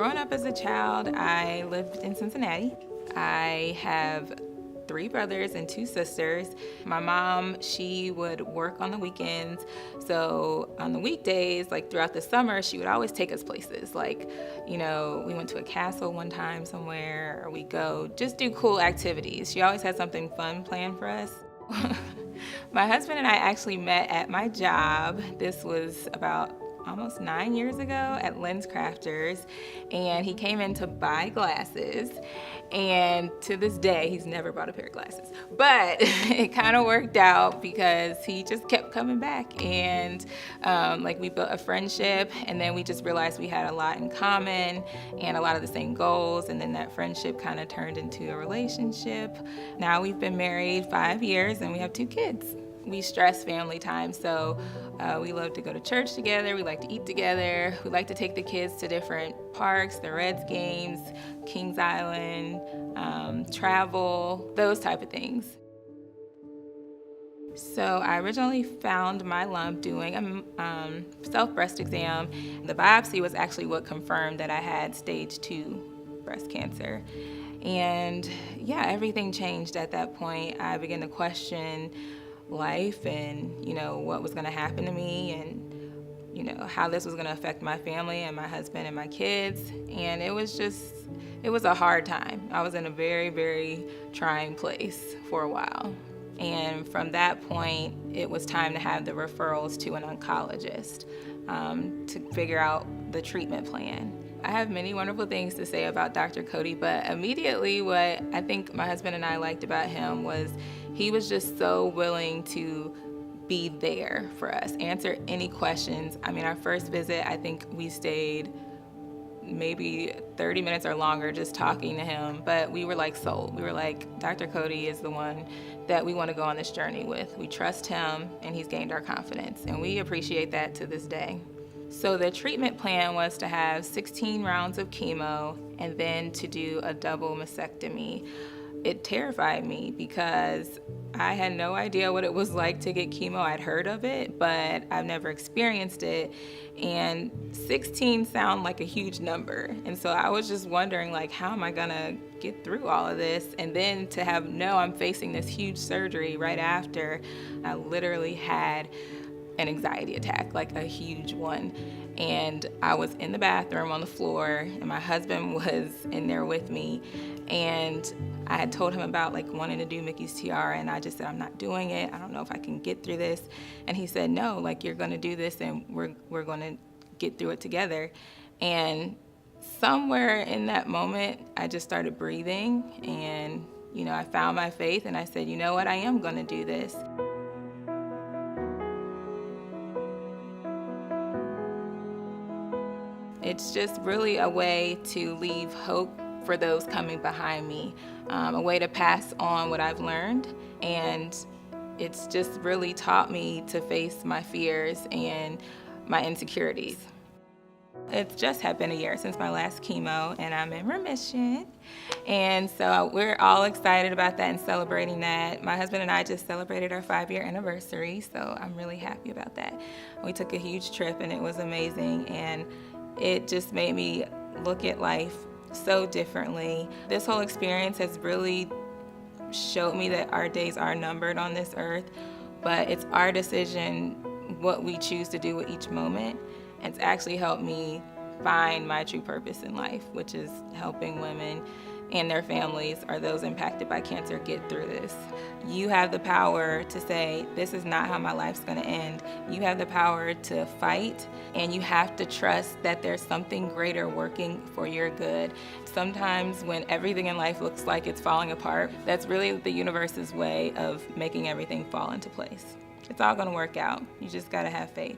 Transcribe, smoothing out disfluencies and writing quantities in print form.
Growing up as a child, I lived in Cincinnati. I have 3 brothers and 2 sisters. My mom, she would work on the weekends. So on the weekdays, like throughout the summer, she would always take us places. Like, we went to a castle one time somewhere, or we go just do cool activities. She always had something fun planned for us. My husband and I actually met at my job. This was about almost 9 years ago at Lens Crafters, and he came in to buy glasses, and to this day he's never bought a pair of glasses, but it kind of worked out because he just kept coming back, and we built a friendship, and then we just realized we had a lot in common and a lot of the same goals, and then that friendship kind of turned into a relationship. Now we've been married 5 years and we have 2 kids. We stress family time, so we love to go to church together, we like to eat together, we like to take the kids to different parks, the Reds games, Kings Island, travel, those type of things. So I originally found my lump doing a self-breast exam. The biopsy was actually what confirmed that I had stage 2 breast cancer. And yeah, everything changed at that point. I began to question life and what was going to happen to me, and how this was going to affect my family and my husband and my kids. And it was a hard time. I was in a very, very trying place for a while, and from that point it was time to have the referrals to an oncologist to figure out the treatment plan. I have many wonderful things to say about Dr. Cody, but immediately what I think my husband and I liked about him was he was just so willing to be there for us, answer any questions. I mean, our first visit, I think we stayed maybe 30 minutes or longer just talking to him, but we were like sold. We were like, Dr. Cody is the one that we want to go on this journey with. We trust him, and he's gained our confidence, and we appreciate that to this day. So the treatment plan was to have 16 rounds of chemo and then to do a double mastectomy. It terrified me because I had no idea what it was like to get chemo. I'd heard of it, but I've never experienced it. And 16 sound like a huge number. And so I was just wondering, how am I gonna get through all of this? And then to I'm facing this huge surgery right after. I literally had an anxiety attack, like a huge one. And I was in the bathroom on the floor, and my husband was in there with me. And I had told him about wanting to do Mickey's tiara, and I just said, I'm not doing it. I don't know if I can get through this. And he said, no, you're gonna do this, and we're gonna get through it together. And somewhere in that moment, I just started breathing, and I found my faith, and I said, you know what, I am gonna do this. It's just really a way to leave hope for those coming behind me, a way to pass on what I've learned, and it's just really taught me to face my fears and my insecurities. It just had been a year since my last chemo, and I'm in remission, and so we're all excited about that and celebrating that. My husband and I just celebrated our 5-year anniversary, so I'm really happy about that. We took a huge trip, and it was amazing, and it just made me look at life so differently. This whole experience has really showed me that our days are numbered on this earth, but it's our decision what we choose to do with each moment. And it's actually helped me find my true purpose in life, which is helping women and their families, or those impacted by cancer, get through this. You have the power to say, this is not how my life's gonna end. You have the power to fight, and you have to trust that there's something greater working for your good. Sometimes when everything in life looks like it's falling apart, that's really the universe's way of making everything fall into place. It's all gonna work out. You just gotta have faith.